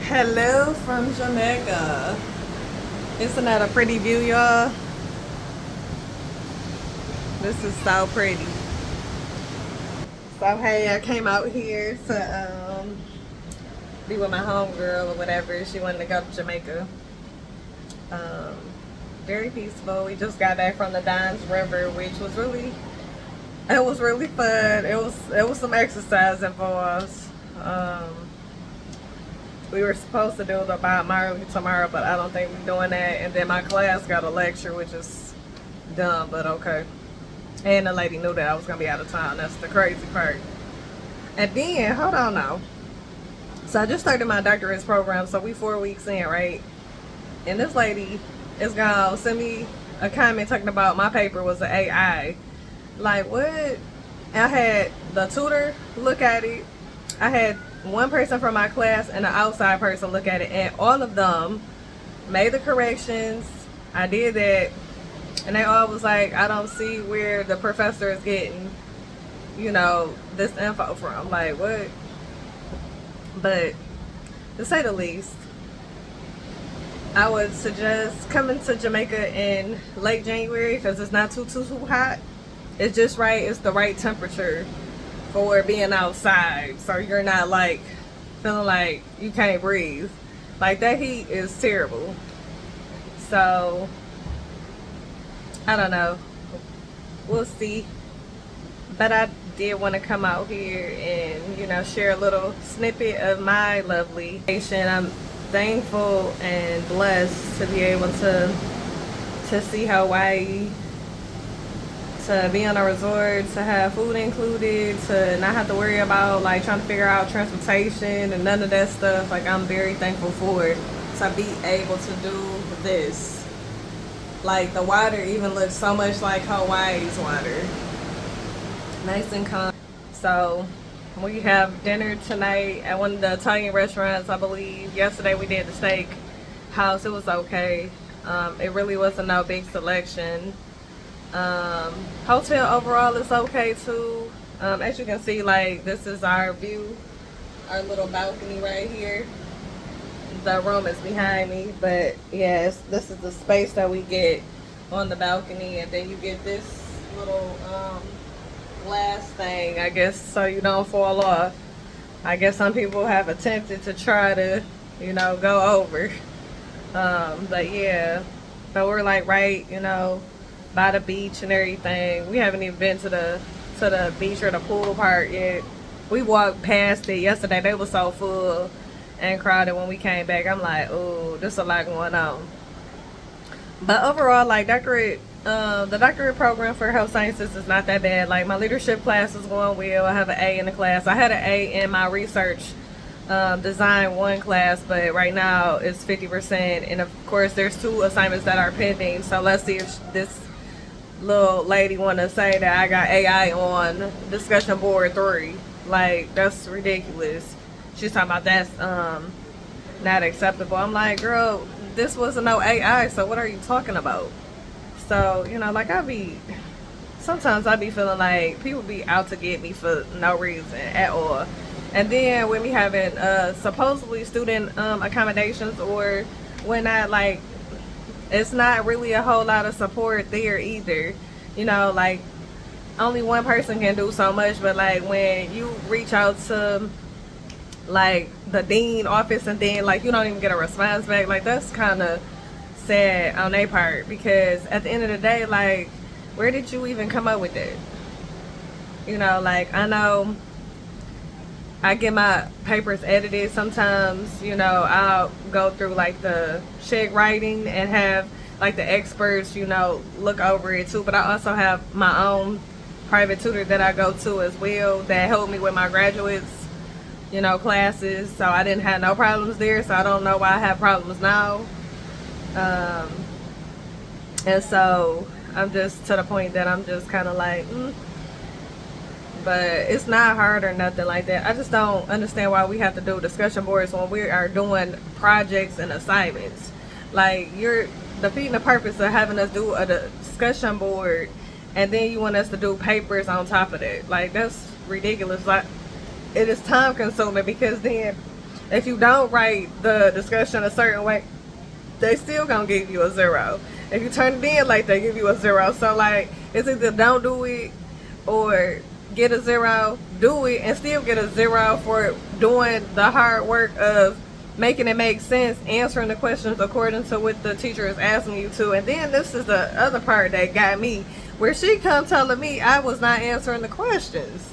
Hello from Jamaica. Isn't that a pretty view, y'all? This is so pretty. So hey, I came out here to be with my homegirl or whatever. She wanted to go to Jamaica. Um, Very peaceful. We just got back from the Dines River, which was really fun. It was some exercise involved. We were supposed to do the Bob Marley tomorrow, but I don't think we're doing that. And then my class got a lecture, which is dumb, but okay. And the lady knew that I was gonna be out of town. That's the crazy part. And then, hold on now. So I just started my doctorate program, so we 4 weeks in, right? And this lady is gonna send me a comment talking about my paper was an AI. Like what? I had the tutor look at it. I had one person from my class and an outside person look at it, and all of them made the corrections. I did that, and they all was like, I don't see where the professor is getting, this info from. Like what? But to say the least, I would suggest coming to Jamaica in late January because it's not too hot. It's just right. It's the right temperature for being outside, so you're not like feeling like you can't breathe. Like that heat is terrible. So I don't know. We'll see. But I did want to come out here and share a little snippet of my lovely nation. I'm thankful and blessed to be able to see Hawaii, to be on a resort, to have food included, to not have to worry about like trying to figure out transportation and none of that stuff. Like I'm very thankful for it, to be able to do this. Like the water even looks so much like Hawaii's water, nice and calm. So we have dinner tonight at one of the Italian restaurants, I believe. Yesterday we did the steak house. It was okay. It really wasn't no big selection. Hotel overall is okay too. As you can see, like this is our view, our little balcony right here. The room is behind me, but yes, this is the space that we get on the balcony, and then you get this little glass thing, I guess, so you don't fall off. I guess some people have attempted to try to, go over. But yeah, but we're like right, by the beach and everything. We haven't even been to the beach or the pool part yet. We walked past it yesterday. They were so full and crowded when we came back. I'm like, oh, there's a lot going on. But overall, like the doctorate program for health sciences is not that bad. Like my leadership class is going well. I have an A in the class. I had an A in my research design one class, but right now it's 50%. And of course, there's 2 assignments that are pending. So let's see if this little lady want to say that I got AI on discussion board 3. Like that's ridiculous. She's talking about that's not acceptable. I'm like, girl, this wasn't no AI, so what are you talking about? So like sometimes I be feeling like people be out to get me for no reason at all. And then when we having supposedly student accommodations, or when I like, it's not really a whole lot of support there either. Like only one person can do so much, but like when you reach out to like the dean office and then like you don't even get a response back, like that's kind of sad on their part, because at the end of the day, like where did you even come up with it? Like I know I get my papers edited sometimes. I'll go through like the check writing and have like the experts look over it too, but I also have my own private tutor that I go to as well that helped me with my graduates classes, so I didn't have no problems there. So I don't know why I have problems now. And so I'm just to the point that I'm just kind of like but it's not hard or nothing like that. I just don't understand why we have to do discussion boards when we are doing projects and assignments. Like you're defeating the purpose of having us do a discussion board, and then you want us to do papers on top of that. Like that's ridiculous. Like it is time consuming, because then If you don't write the discussion a certain way, they still gonna give you a 0. If you turn it in like they give you a 0. So like it's either don't do it or get a 0, do it and still get a 0 for doing the hard work of making it make sense, answering the questions according to what the teacher is asking you to. And then this is the other part that got me, where she come telling me I was not answering the questions.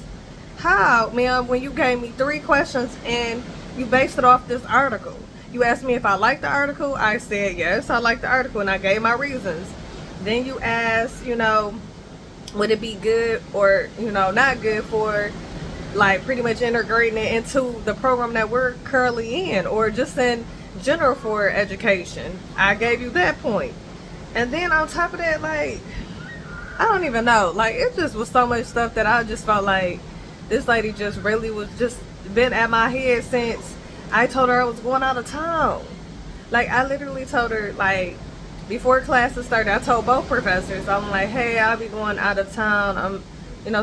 How, ma'am, when you gave me 3 questions and you based it off this article? You asked me if I liked the article. I said yes, I liked the article, and I gave my reasons. Then you asked, would it be good or not good for like pretty much integrating it into the program that we're currently in, or just in general for education. I gave you that point. And then on top of that, like, I don't even know, like, it just was so much stuff that I just felt like this lady just really was just been at my head since I told her I was going out of town. Like, I literally told her, like, before classes started, I told both professors, I'm like, hey, I'll be going out of town. I'm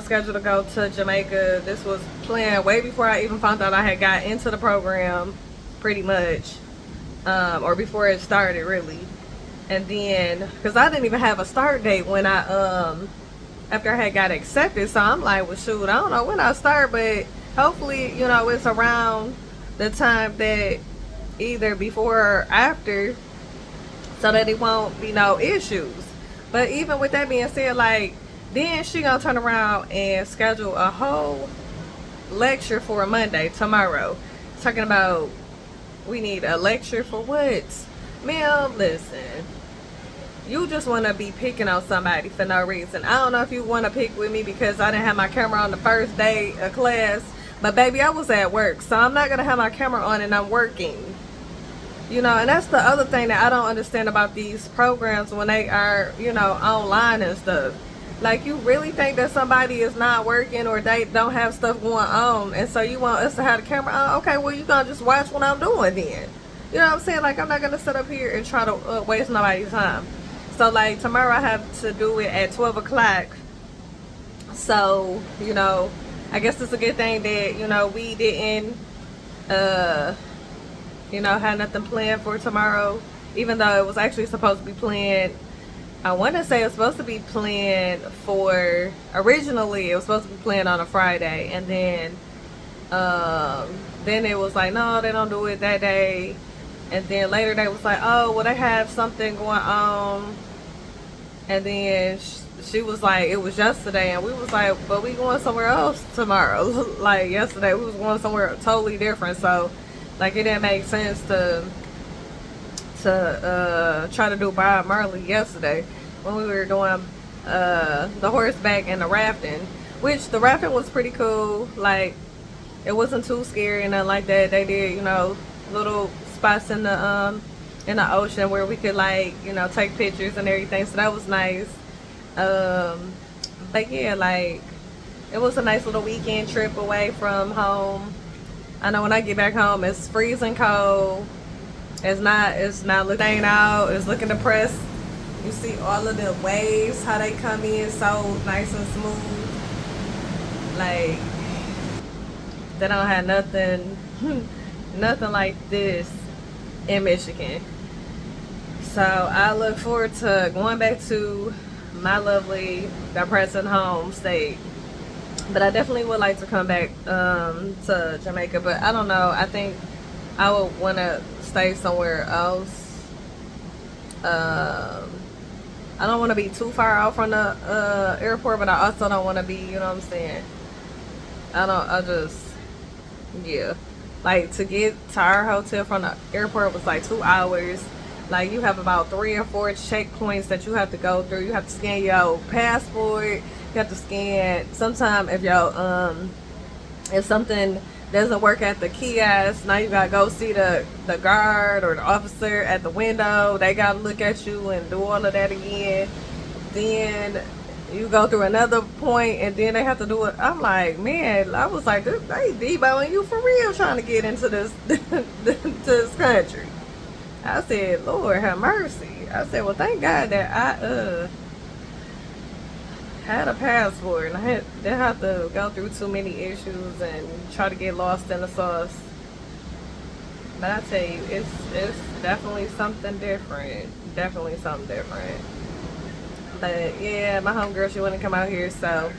scheduled to go to Jamaica. This was planned way before I even found out I had got into the program, pretty much, or before it started, really. And then, because I didn't even have a start date when after I had got accepted, so I'm like, well, shoot, I don't know when I start, but hopefully, it's around the time that either before or after, so that it won't be no issues. But even with that being said, like, then she gonna turn around and schedule a whole lecture for a Monday, tomorrow, talking about we need a lecture for what? Ma'am, listen, you just want to be picking on somebody for no reason. I don't know if you want to pick with me because I didn't have my camera on the first day of class, but baby, I was at work, so I'm not gonna have my camera on and I'm working. And that's the other thing that I don't understand about these programs when they are, online and stuff. Like, you really think that somebody is not working or they don't have stuff going on, and so you want us to have the camera on? Okay, well, you gonna just watch what I'm doing then. You know what I'm saying? Like, I'm not gonna sit up here and try to waste nobody's time. So, like, tomorrow I have to do it at 12 o'clock. So, I guess it's a good thing that, we didn't, had nothing planned for tomorrow, even though it was actually supposed to be planned. I want to say it was supposed to be planned for, originally it was supposed to be planned on a Friday, and then it was like, no, they don't do it that day. And then later they was like, oh, well, they have something going on. And then she was like, it was yesterday, and we was like, but we going somewhere else tomorrow. Like, yesterday we was going somewhere totally different, so like, it didn't make sense to try to do Bob Marley yesterday when we were doing the horseback and the rafting, which the rafting was pretty cool. Like, it wasn't too scary and nothing like that. They did, little spots in the ocean where we could, like, take pictures and everything, so that was nice. But yeah, like, it was a nice little weekend trip away from home. I know when I get back home, it's freezing cold. It's not looking out. It's looking depressed. You see all of the waves, how they come in so nice and smooth. Like, they don't have nothing, nothing like this in Michigan. So I look forward to going back to my lovely, depressing home state. But I definitely would like to come back to Jamaica. But I don't know. I think I would want to stay somewhere else. I don't want to be too far out from the airport, but I also don't want to be, you know what I'm saying? Yeah. Like, to get to our hotel from the airport was like 2 hours. Like, you have about 3 or 4 checkpoints that you have to go through. You have to scan your passport. You have to scan. Sometime if something doesn't work at the kiosk, now you gotta go see the guard or the officer at the window. They gotta look at you and do all of that again. Then you go through another point, and then they have to do it. I'm like, man, I was like, they deboing you for real trying to get into this to this country. I said, Lord have mercy. I said, well, thank God that I had a passport, and I didn't have to go through too many issues and try to get lost in the sauce. But I tell you, it's definitely something different. Definitely something different. But yeah, my homegirl, she wanna come out here, so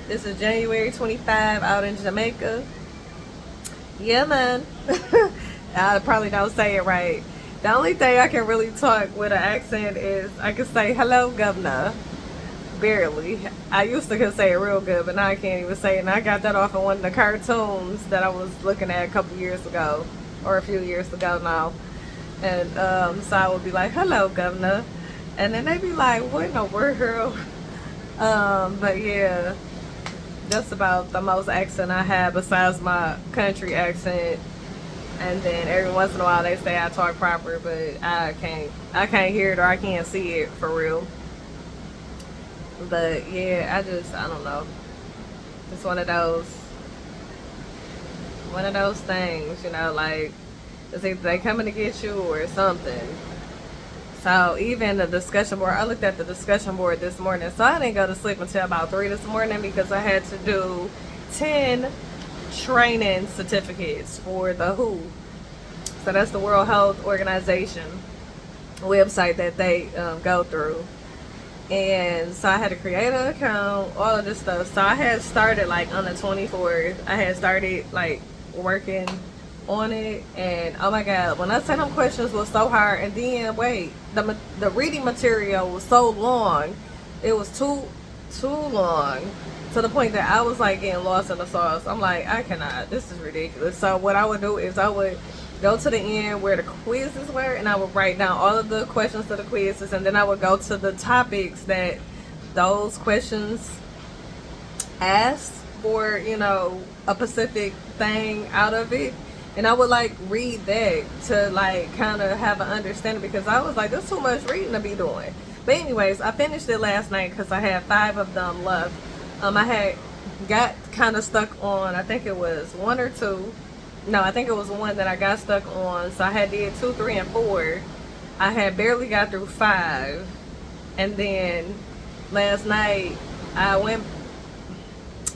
this is January 25 out in Jamaica. Yeah, man. I probably don't say it right. The only thing I can really talk with an accent is I can say hello, governor. Barely. I used to could say it real good, but now I can't even say it. And I got that off of one of the cartoons that I was looking at a couple years ago, or a few years ago now. And so I would be like, hello, governor. And then they'd be like, what in the world? But yeah, that's about the most accent I have besides my country accent. And then every once in a while they say I talk proper, but I can't hear it or I can't see it for real. But yeah, I don't know. It's one of those things, like it's either they coming to get you or something. So even the discussion board, I looked at the discussion board this morning. So I didn't go to sleep until about 3 this morning because I had to do 10 training certificates for the WHO. So that's the World Health Organization website that they go through. And so I had to create an account, all of this stuff. So I had started like on the 24th. I had started like working on it, and oh my god, when I said them questions was so hard, and then wait, the reading material was so long, it was too long, to the point that I was like getting lost in the sauce. I'm like, I cannot, this is ridiculous. So what I would do is I would go to the end where the quizzes were, and I would write down all of the questions to the quizzes, and then I would go to the topics that those questions asked for, a specific thing out of it. And I would like read that to like kind of have an understanding, because I was like, there's too much reading to be doing. But anyways, I finished it last night because I had 5 of them left. I had got kind of stuck on, I think it was 1 or 2. No, I think it was 1 that I got stuck on. So I had did 2, 3, and 4. I had barely got through 5. And then last night I went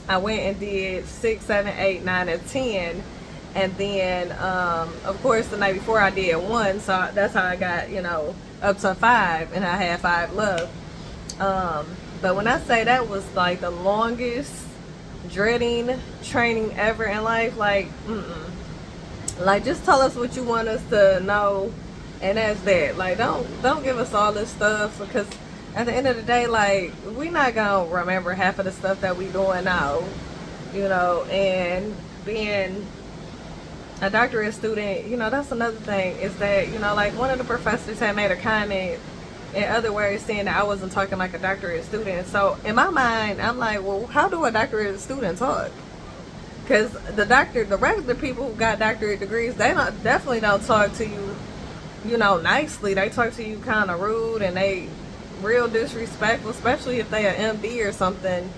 and did 6, 7, 8, 9, and 10. And then of course the night before I did 1, so that's how I got up to 5, and I had 5 left. But when I say that was like the longest dreading training ever in life, like like just tell us what you want us to know, and that's that. Like don't give us all this stuff, because at the end of the day, like, we not gonna remember half of the stuff that we doing now, and being a doctorate student, that's another thing, is that, like one of the professors had made a comment, in other words, saying that I wasn't talking like a doctorate student. So in my mind, I'm like, well, how do a doctorate student talk? Because the regular people who got doctorate degrees, they definitely don't talk to you, nicely. They talk to you kind of rude, and they real disrespectful, especially if they an MD or something.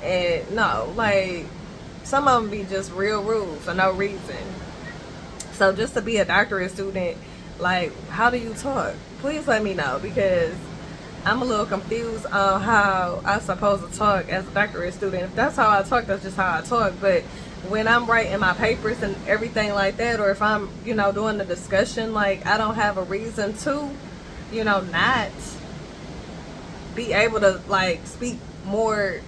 And no, like, some of them be just real rude for no reason. So just to be a doctorate student, like, how do you talk? Please let me know, because I'm a little confused on how I'm supposed to talk as a doctorate student. If that's how I talk, that's just how I talk. But when I'm writing my papers and everything like that, or if I'm, doing the discussion, like, I don't have a reason to, not be able to, like, speak more,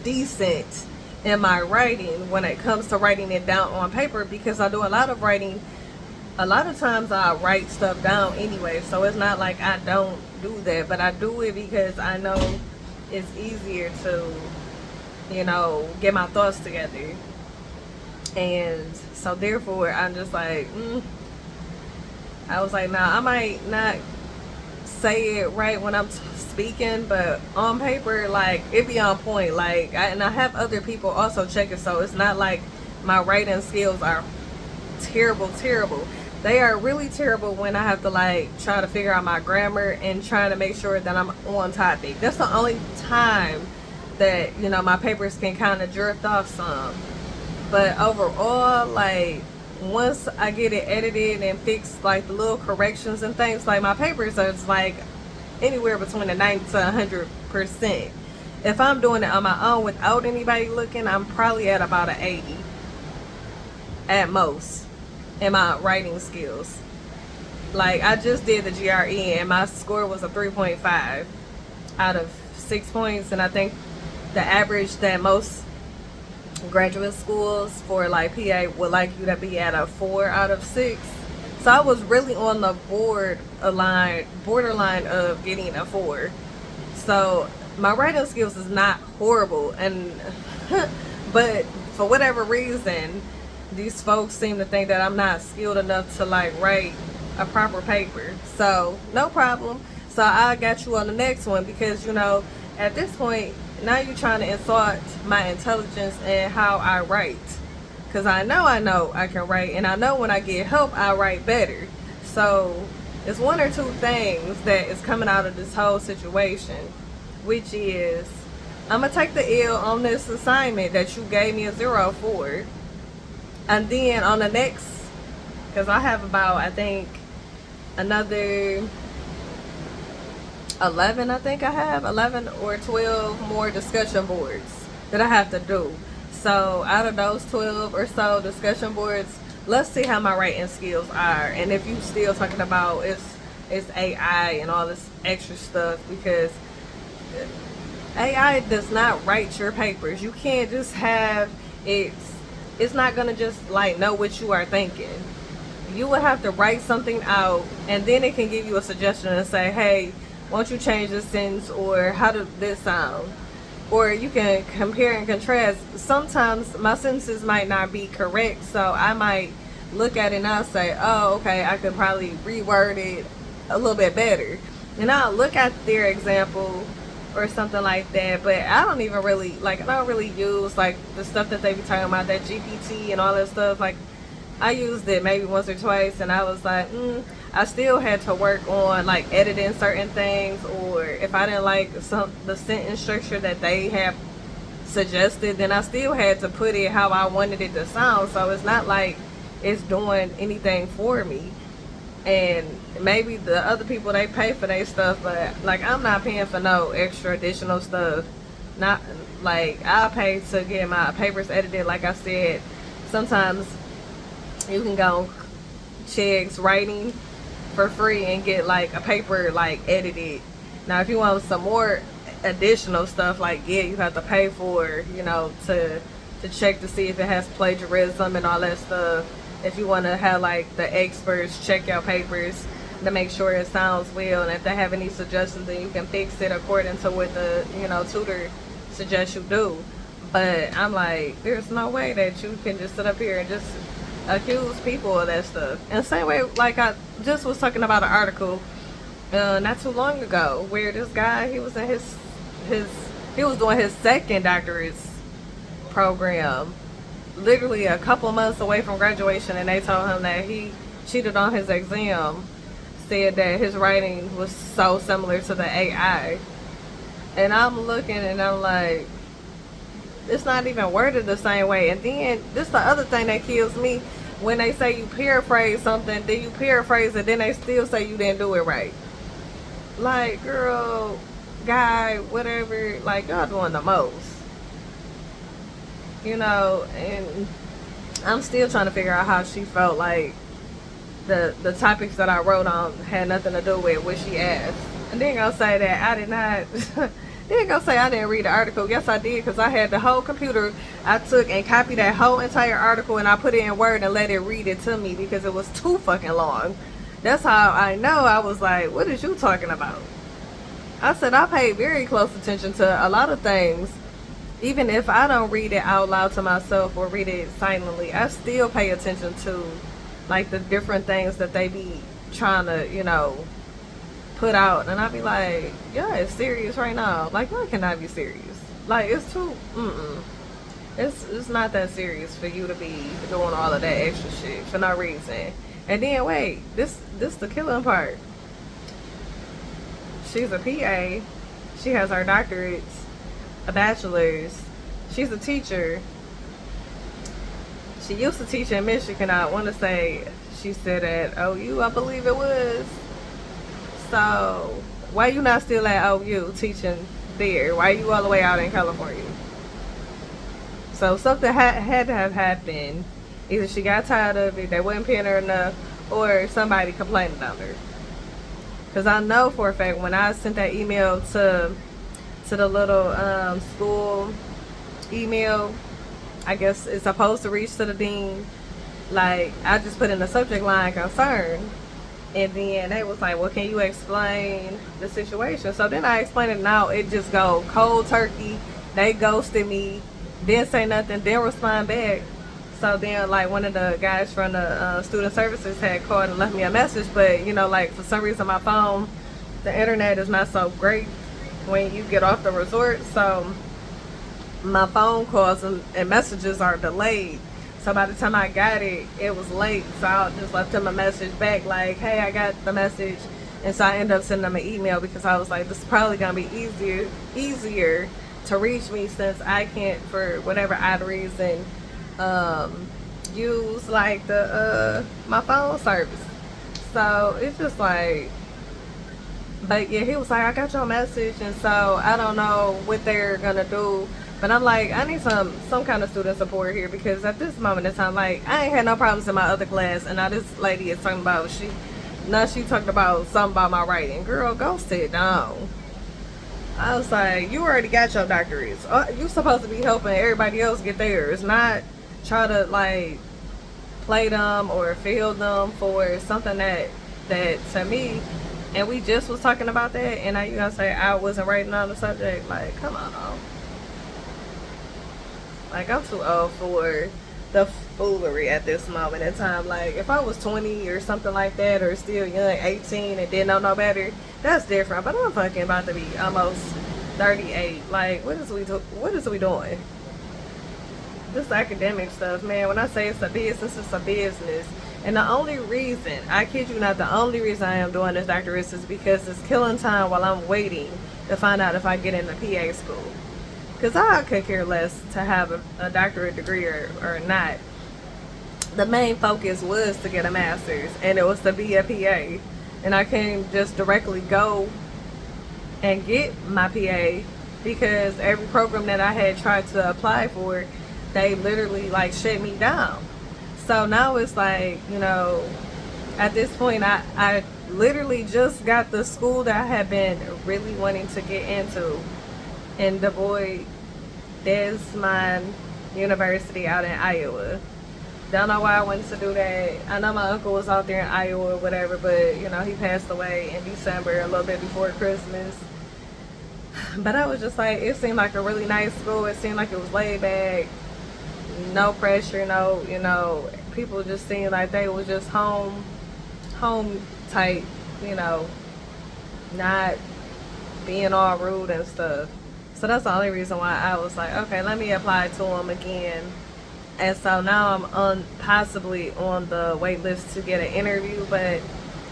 decent in my writing when it comes to writing it down on paper, because I do a lot of writing. A lot of times I write stuff down anyway, so it's not like I don't do that, but I do it because I know it's easier to, get my thoughts together. And so therefore I'm just like, I was like, nah, I might not say it right when I'm speaking, but on paper, like, it be on point. Like, and I have other people also check it, so it's not like my writing skills are terrible. They are really terrible when I have to, like, try to figure out my grammar and trying to make sure that I'm on topic. That's the only time that, my papers can kind of drift off some. But overall, like, once I get it edited and fixed, like, the little corrections and things, like, my papers are just, like, anywhere between a 90 to 100%. If I'm doing it on my own without anybody looking, I'm probably at about an 80 at most. in my writing skills. Like, I just did the GRE and my score was a 3.5 out of 6 points, and I think the average that most graduate schools for like PA would like you to be at a 4 out of 6. So I was really on the borderline of getting a 4. So my writing skills is not horrible, and but for whatever reason, these folks seem to think that I'm not skilled enough to like write a proper paper. So no problem. So I got you on the next one, because at this point now you're trying to insult my intelligence and how I write. Because I know I can write, and I know when I get help I write better. So it's one or two things that is coming out of this whole situation, which is I'm gonna take the L on this assignment that you gave me a 0 for, and then on the next, because I have about, I think, another 11, I think I have 11 or 12 more discussion boards that I have to do. So out of those 12 or so discussion boards, let's see how my writing skills are, and if you still talking about it's AI and all this extra stuff, because AI does not write your papers. You can't just have it's not gonna just like know what you are thinking. You would have to write something out, and then it can give you a suggestion and say, hey, won't you change this sentence, or how does this sound? Or you can compare and contrast. Sometimes my sentences might not be correct, so I might look at it and I'll say, oh, okay, I could probably reword it a little bit better. And I'll look at their example or something like that, but I don't even really, like, I don't really use, like, the stuff that they be talking about, that GPT and all that stuff. Like, I used it maybe once or twice, and I was like, I still had to work on like editing certain things, or if I didn't like the sentence structure that they have suggested, then I still had to put it how I wanted it to sound. So it's not like it's doing anything for me. And maybe the other people, they pay for their stuff, but like, I'm not paying for no extra additional stuff. Not like, I pay to get my papers edited. Like I said, sometimes you can go on Cheg's Writing for free and get like a paper like edited. Now if you want some more additional stuff, like, yeah, you have to pay for, to check to see if it has plagiarism and all that stuff. If you want to have like the experts check your papers to make sure it sounds well, and if they have any suggestions, then you can fix it according to what the tutor suggests you do. But I'm like, there's no way that you can just sit up here and just accuse people of that stuff. And same way, like, I just was talking about an article not too long ago where this guy, he was in he was doing his second doctorate program, literally a couple months away from graduation, and they told him that he cheated on his exam, said that his writing was so similar to the AI. And I'm looking and I'm like, it's not even worded the same way. And then this the other thing that kills me, when they say you paraphrase something, then you paraphrase it, then they still say you didn't do it right. Like, girl, guy, whatever, like, y'all doing the most. And I'm still trying to figure out how she felt like the topics that I wrote on had nothing to do with what she asked. And then gonna say that I did not then gonna say I didn't read the article. Yes, I did, because I had the whole computer. I took and copied that whole entire article, and I put it in Word and let it read it to me, because it was too fucking long. That's how I know. I was like, what is you talking about? I said I paid very close attention to a lot of things. Even if I don't read it out loud to myself or read it silently, I still pay attention to like the different things that they be trying to, put out. And I be like, yeah, it's serious right now. Like, y'all cannot be serious. Like, it's too, it's not that serious for you to be doing all of that extra shit for no reason. And then wait, this the killing part. She's a PA. She has her doctorates, a bachelor's. She's a teacher. She used to teach in Michigan. I want to say she said at OU, I believe it was. So why you not still at OU teaching there? Why you all the way out in California? So something had to have happened Either she got tired of it, they wasn't paying her enough, or somebody complained about her. Because I know for a fact when I sent that email to the little school email, I guess it's supposed to reach to the dean. Like, I just put in the subject line concern, and then they was like, well, can you explain the situation? So then I explained it. Now it just go cold turkey. They ghosted me, didn't say nothing, didn't respond back. So then, like, one of the guys from the student services had called and left me a message, but you know, like, for some reason my phone, the internet is not so great when you get off the resort, so my phone calls and messages are delayed. So by the time I got it, it was late. So I just left him a message back like, hey, I got the message. And so I ended up sending him an email because I was like, this is probably going to be easier to reach me since I can't, for whatever odd reason, use like the my phone service. So it's just like, but yeah, he was like, I got your message, and so I don't know what they're gonna do. But I'm like, I need some kind of student support here, because at this moment in time, like, I ain't had no problems in my other class, and now this lady is talking about she talked about something about my writing. Girl, go sit down. I was like, you already got your doctorates. You supposed to be helping everybody else get theirs, not try to like play them or fail them for something that to me. And we just was talking about that, and now you gonna say I wasn't writing on the subject? Like, come on, now. Like, I'm too old for the foolery at this moment in time. Like, if I was 20 or something like that, or still young, 18, and didn't know no better, that's different. But I'm fucking about to be almost 38. Like, what is we doing? This academic stuff, man. When I say it's a business, it's a business. And the only reason, I kid you not, the only reason I am doing this doctorate is because it's killing time while I'm waiting to find out if I get into PA school. Because I could care less to have a doctorate degree or not. The main focus was to get a master's, and it was to be a PA. And I couldn't just directly go and get my PA, because every program that I had tried to apply for, they literally like shut me down. So now it's like, you know, at this point, I literally just got the school that I had been really wanting to get into, in Du Bois Desmond University out in Iowa. Don't know why I wanted to do that. I know my uncle was out there in Iowa or whatever, but you know, he passed away in December, a little bit before Christmas. But I was just like, it seemed like a really nice school. It seemed like it was laid back, no pressure, no, you know, people just seemed like they was just home type, you know, not being all rude and stuff. So that's the only reason why I was like, okay, let me apply to them again. And so now I'm possibly on the wait list to get an interview. But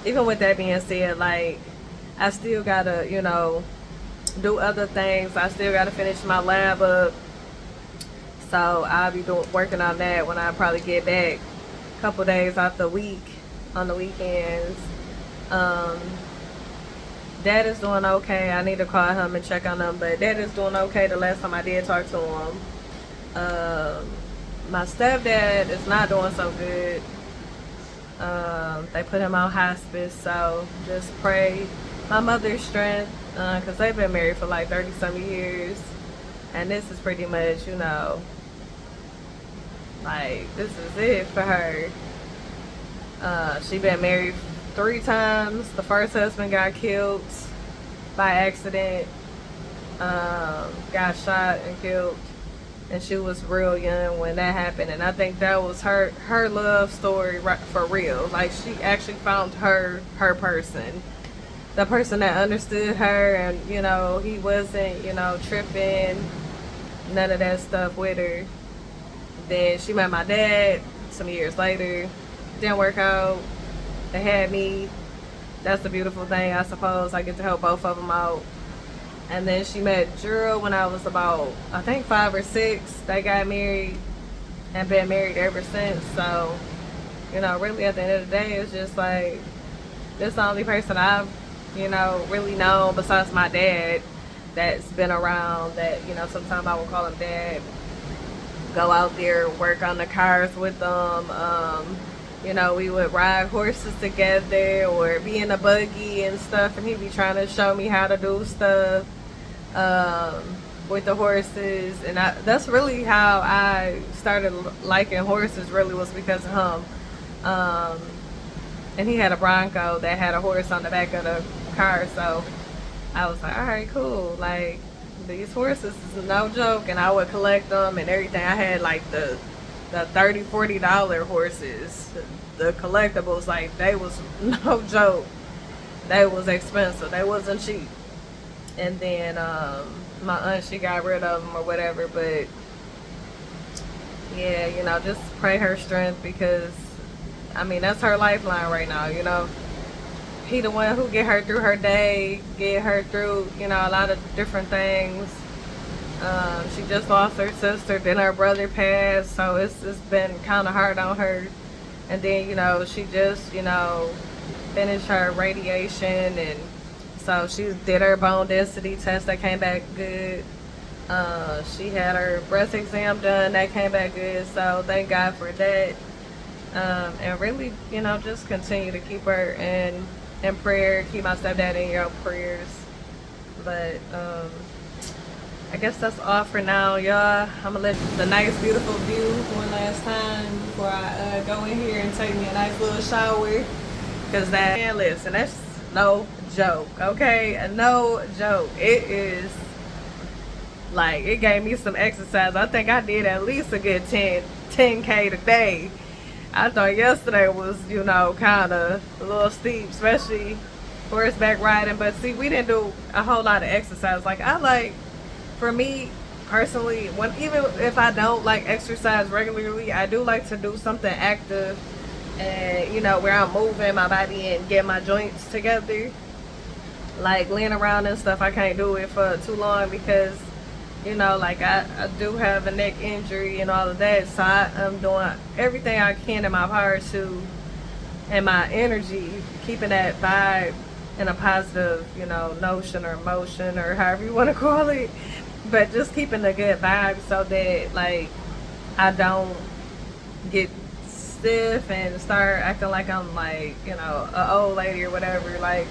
even with that being said, like, I still gotta, you know, do other things. I still gotta finish my lab up. So I'll be working on that when I probably get back a couple days out the week, on the weekends. Dad is doing okay. I need to call him and check on him, but Dad is doing okay. The last time I did talk to him. My stepdad is not doing so good. They put him on hospice, so just pray my mother's strength, because they've been married for like 30-some years, and this is pretty much, you know, like, this is it for her. She been married 3 times. The first husband got killed by accident, got shot and killed, and she was real young when that happened. And I think that was her love story for real. Like, she actually found her person, the person that understood her, and you know, he wasn't, you know, tripping, none of that stuff with her. Then she met my dad some years later. Didn't work out. They had me. That's the beautiful thing, I suppose. I get to help both of them out. And then she met Gerald when I was about, I think, 5 or 6. They got married and been married ever since. So, you know, really at the end of the day, it's just like, this is the only person I've, you know, really known besides my dad that's been around, that, you know, sometimes I would call him dad, go out there, work on the cars with them. You know, we would ride horses together or be in a buggy and stuff, and he'd be trying to show me how to do stuff um, with the horses. And that's really how I started liking horses, really, was because of him. And he had a Bronco that had a horse on the back of the car, so I was like, all right, cool. Like, these horses is no joke, and I would collect them and everything. I had like the $30-$40 horses, the collectibles. Like, they was no joke. They was expensive. They wasn't cheap. And then my aunt, she got rid of them or whatever. But yeah, you know, just pray her strength, because I mean, that's her lifeline right now. You know, he the one who get her through her day, get her through, you know, a lot of different things. She just lost her sister, then her brother passed, so it's been kind of hard on her. And then, you know, she just, you know, finished her radiation, and so she did her bone density test that came back good. She had her breast exam done, that came back good, so thank God for that. And really, you know, just continue to keep her in prayer, keep my stepdad in your prayers. But I guess that's all for now, y'all. I'm gonna let the nice, beautiful view one last time before I go in here and take me a nice little shower. Cause that, man, listen, that's no joke, okay? No joke. It is like, it gave me some exercise. I think I did at least a good 10K today. I thought yesterday was, you know, kind of a little steep, especially horseback riding. But see, we didn't do a whole lot of exercise. Like, for me personally, even if I don't like exercise regularly, I do like to do something active, and you know, where I'm moving my body and get my joints together. Like laying around and stuff, I can't do it for too long, because you know, like I do have a neck injury and all of that, so I am doing everything I can in my power to, and my energy, keeping that vibe in a positive, you know, notion or emotion or however you want to call it, but just keeping a good vibe so that like I don't get stiff and start acting like I'm like, you know, an old lady or whatever. Like,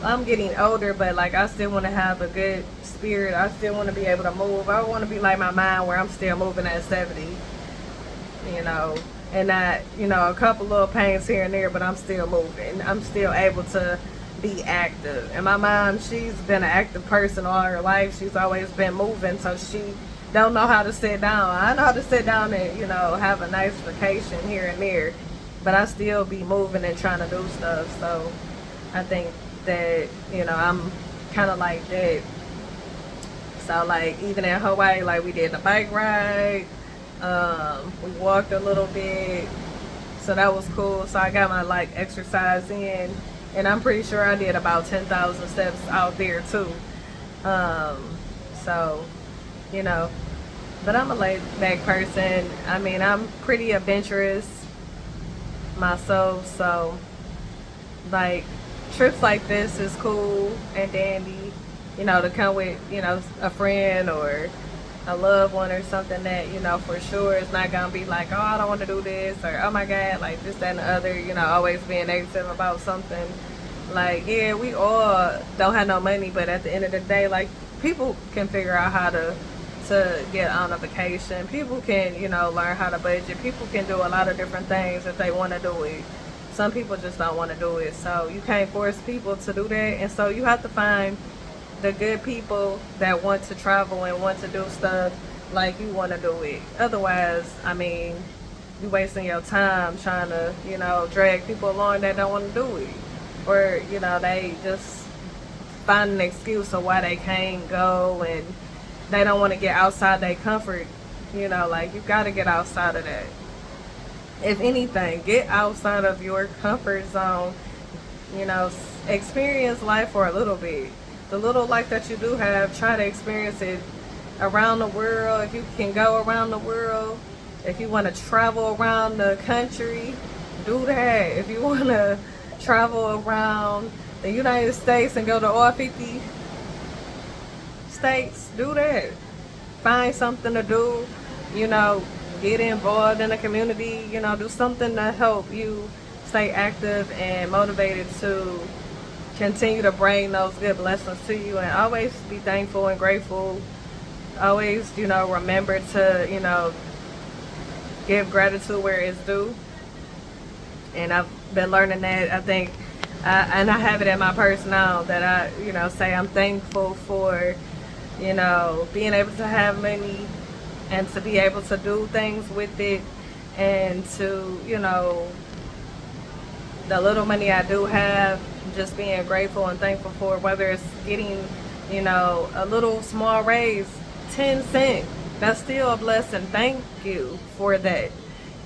I'm getting older, but like I still want to have a good spirit. I still want to be able to move. I want to be like my mind, where I'm still moving at 70, you know, and not, you know, a couple little pains here and there, but I'm still moving. I'm still able to be active. And my mom, she's been an active person all her life. She's always been moving, so she don't know how to sit down. I know how to sit down and, you know, have a nice vacation here and there, but I still be moving and trying to do stuff. So I think that, you know, I'm kind of like that. So like even in Hawaii, like we did a bike ride, we walked a little bit, so that was cool. So I got my like exercise in, and I'm pretty sure I did about 10,000 steps out there too. So, you know, but I'm a laid back person. I mean, I'm pretty adventurous myself, so like trips like this is cool and dandy, you know, to come with, you know, a friend or a loved one or something that, you know, for sure it's not gonna be like, oh, I don't want to do this, or oh my god, like this, that, and the other, you know, always being negative about something. Like, yeah, we all don't have no money, but at the end of the day, like, people can figure out how to get on a vacation. People can, you know, learn how to budget. People can do a lot of different things if they want to do it. Some people just don't want to do it, so you can't force people to do that. And so you have to find the good people that want to travel and want to do stuff like you want to do it. Otherwise, I mean, you wasting your time trying to, you know, drag people along that don't want to do it, or, you know, they just find an excuse of why they can't go, and they don't want to get outside their comfort. You know, like, you got to get outside of that. If anything, get outside of your comfort zone. You know, experience life for a little bit. The little life that you do have, try to experience it around the world. If you can go around the world, if you want to travel around the country, do that. If you want to travel around the United States and go to all 50 states, do that. Find something to do. You know, get involved in the community, you know, do something to help you stay active and motivated to continue to bring those good blessings to you, and always be thankful and grateful. Always, you know, remember to, you know, give gratitude where it's due. And I've been learning that. I think, and I have it in my purse now that I, you know, say I'm thankful for, you know, being able to have money and to be able to do things with it, and to, you know, the little money I do have, just being grateful and thankful for, whether it's getting, you know, a little small raise, 10 cents, that's still a blessing. Thank you for that.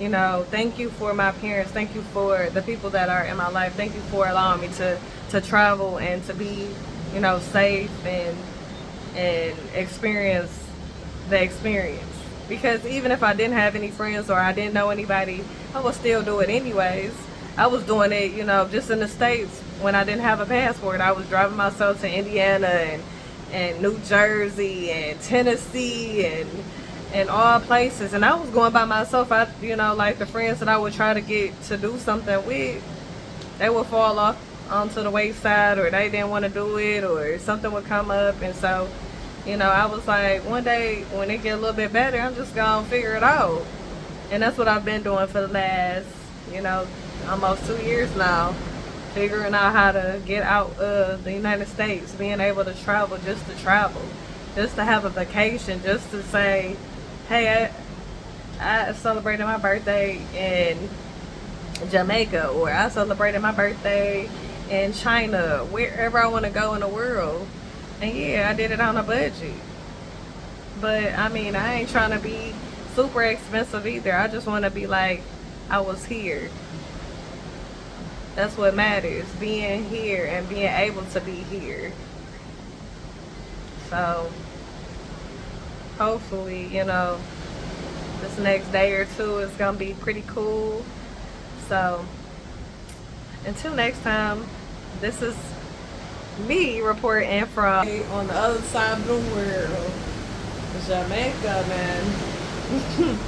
You know, thank you for my parents. Thank you for the people that are in my life. Thank you for allowing me to travel and to be, you know, safe and experience the experience. Because even if I didn't have any friends or I didn't know anybody, I would still do it anyways. I was doing it, you know, just in the States when I didn't have a passport. I was driving myself to Indiana and New Jersey and Tennessee and all places. And I was going by myself. I, you know, like the friends that I would try to get to do something with, they would fall off onto the wayside, or they didn't want to do it, or something would come up. And so, you know, I was like, one day when it get a little bit better, I'm just gonna figure it out. And that's what I've been doing for the last, you know, almost 2 years now, figuring out how to get out of the United States, being able to travel, just to have a vacation, just to say, hey, I celebrated my birthday in Jamaica, or I celebrated my birthday in China, wherever I want to go in the world. And yeah, I did it on a budget. But I mean, I ain't trying to be super expensive either. I just want to be like, I was here. That's what matters, being here and being able to be here. So hopefully, you know, this next day or two is gonna be pretty cool. So until next time, this is me reporting from on the other side of the world, Jamaica, man.